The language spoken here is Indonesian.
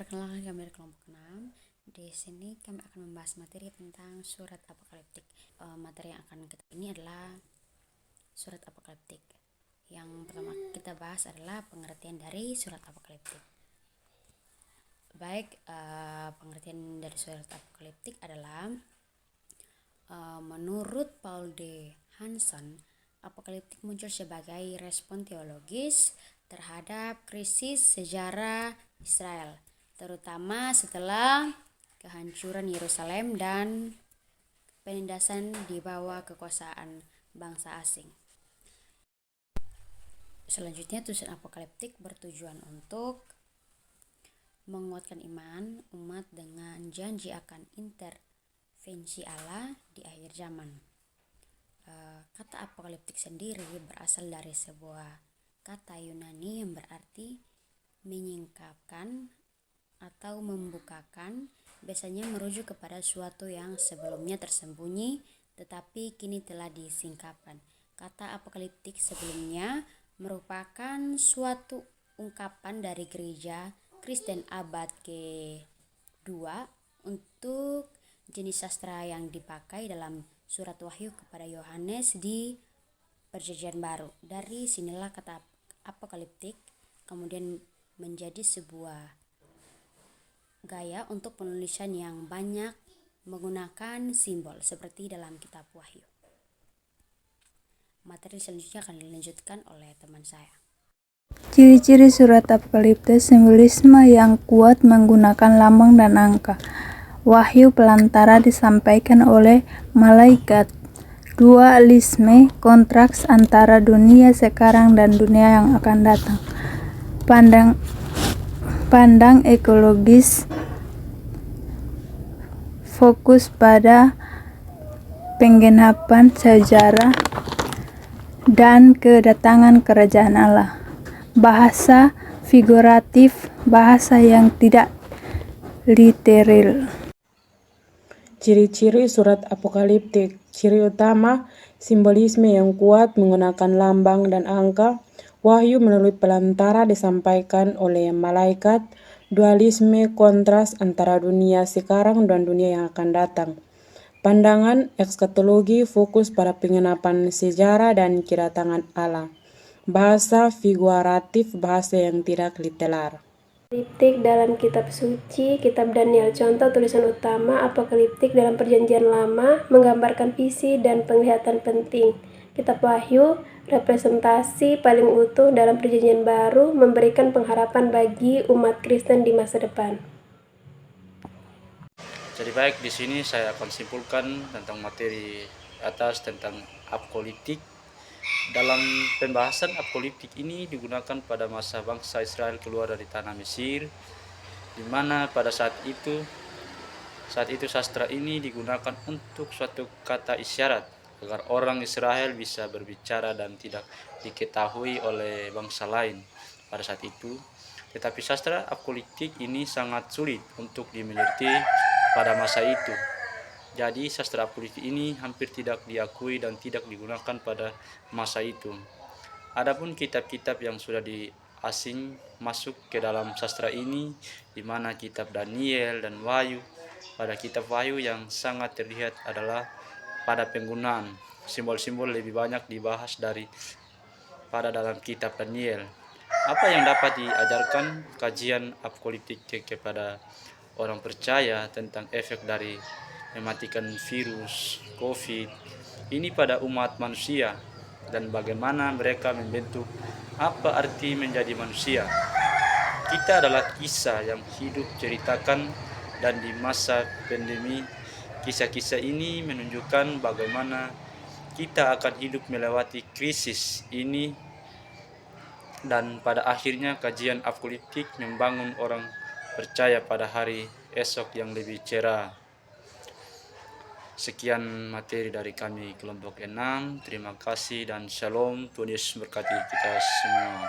Perkenalkan kami dari kelompok 6. Di sini kami akan membahas materi tentang surat apokaliptik. Materi yang akan kita ini adalah surat apokaliptik. Yang pertama kita bahas adalah pengertian dari surat apokaliptik. Baik, pengertian dari surat apokaliptik adalah menurut Paul D. Hanson, apokaliptik muncul sebagai respon teologis terhadap krisis sejarah Israel, terutama setelah kehancuran Yerusalem dan penindasan di bawah kekuasaan bangsa asing. Selanjutnya, tulisan apokaliptik bertujuan untuk menguatkan iman umat dengan janji akan intervensi Allah di akhir zaman. Kata apokaliptik sendiri berasal dari sebuah kata Yunani yang berarti menyingkapkan atau membukakan, biasanya merujuk kepada suatu yang sebelumnya tersembunyi tetapi kini telah disingkapkan. Kata apokaliptik sebelumnya merupakan suatu ungkapan dari gereja Kristen abad ke-2 untuk jenis sastra yang dipakai dalam surat Wahyu kepada Yohanes di Perjanjian Baru. Dari sinilah kata apokaliptik kemudian menjadi sebuah gaya untuk penulisan yang banyak menggunakan simbol seperti dalam kitab Wahyu. Materi selanjutnya akan dilanjutkan oleh teman saya. Ciri-ciri surat apokaliptis: simbolisme yang kuat menggunakan lambang dan angka. Wahyu pelantara disampaikan oleh malaikat. Dualisme, kontras antara dunia sekarang dan dunia yang akan datang. Pandang ekologis, fokus pada penggenapan sejarah dan kedatangan kerajaan Allah. Bahasa figuratif, bahasa yang tidak literal. Ciri-ciri surat apokaliptik. Ciri utama, simbolisme yang kuat menggunakan lambang dan angka. Wahyu melalui pelantara disampaikan oleh malaikat. Dualisme, kontras antara dunia sekarang dan dunia yang akan datang. Pandangan eskatologi, fokus pada penggenapan sejarah dan kedatangan Allah. Bahasa figuratif, bahasa yang tidak literal. Apokaliptik dalam kitab suci, kitab Daniel. Contoh tulisan utama apokaliptik dalam Perjanjian Lama menggambarkan visi dan penglihatan penting. Kitab Wahyu, representasi paling utuh dalam Perjanjian Baru, memberikan pengharapan bagi umat Kristen di masa depan. Jadi baik, di sini saya akan simpulkan tentang materi atas tentang apokaliptik. Dalam pembahasan apokaliptik ini digunakan pada masa bangsa Israel keluar dari tanah Mesir, di mana pada saat itu sastra ini digunakan untuk suatu kata isyarat agar orang Israel bisa berbicara dan tidak diketahui oleh bangsa lain pada saat itu. Tetapi sastra apokaliptik ini sangat sulit untuk dimengerti pada masa itu. Jadi sastra apokaliptik ini hampir tidak diakui dan tidak digunakan pada masa itu. Adapun kitab-kitab yang sudah asing masuk ke dalam sastra ini, di mana kitab Daniel dan Wahyu. Pada kitab Wahyu yang sangat terlihat adalah pada penggunaan simbol-simbol lebih banyak dibahas pada dalam kitab Daniel. Apa yang dapat diajarkan kajian apokaliptik kepada orang percaya tentang efek dari mematikan virus COVID ini pada umat manusia dan bagaimana mereka membentuk apa arti menjadi manusia. Kita adalah kisah yang hidup ceritakan, dan di masa pandemi kisah-kisah ini menunjukkan bagaimana kita akan hidup melewati krisis ini, dan pada akhirnya kajian apokaliptik membangun orang percaya pada hari esok yang lebih cerah. Sekian materi dari kami kelompok 6. Terima kasih dan shalom. Tuhan Yesus berkati kita semua.